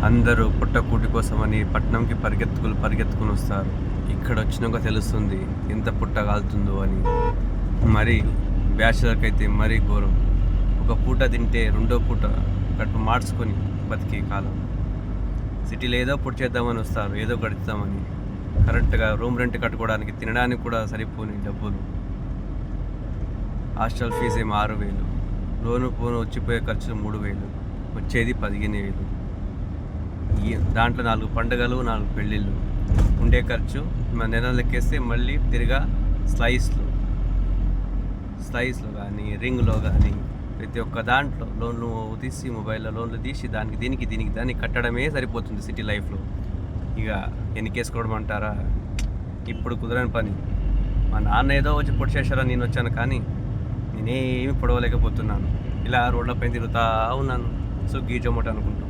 అందరూ పుట్టకూటి కోసమని పట్నంకి పరిగెత్తుకుని వస్తారు. ఇక్కడ వచ్చినాక తెలుస్తుంది ఎంత పుట్ట కాలుతుందో అని. మరి బ్యాచిలర్కి అయితే మరీ ఘోరం. ఒక పూట తింటే రెండో పూట కడుపు మార్చుకొని బతికే కాలం. సిటీలో ఏదో పుట్టి చేద్దామని వస్తారు, ఏదో గడుపుతామని. కరెక్ట్గా రూమ్ రెంట్ కట్టుకోవడానికి తినడానికి కూడా సరిపోని డబ్బులు. హాస్టల్ ఫీజు ఏమో 6,000, లోను పోను వచ్చిపోయే ఖర్చులు 3,000, వచ్చేది 15,000. దాంట్లో 4 పండుగలు, 4 పెళ్ళిళ్ళు. ఉండే ఖర్చు మన నెల లెక్కేస్తే మళ్ళీ తిరిగా స్లైస్లో కానీ రింగ్లో కానీ ప్రతి ఒక్క దాంట్లో లోన్లు తీసి మొబైల్లో లోన్లు తీసి దీనికి దానికి కట్టడమే సరిపోతుంది సిటీ లైఫ్లో. ఇక ఎన్నికేసుకోవడం అంటారా, ఇప్పుడు కుదరని పని. మా నాన్న ఏదో వచ్చి పొడి చేశారని నేను వచ్చాను, కానీ నేనేమి పొడవలేకపోతున్నాను. ఇలా రోడ్లపై తిరుగుతూ ఉన్నాను, స్విగ్గీ జొమాటో అనుకుంటాను.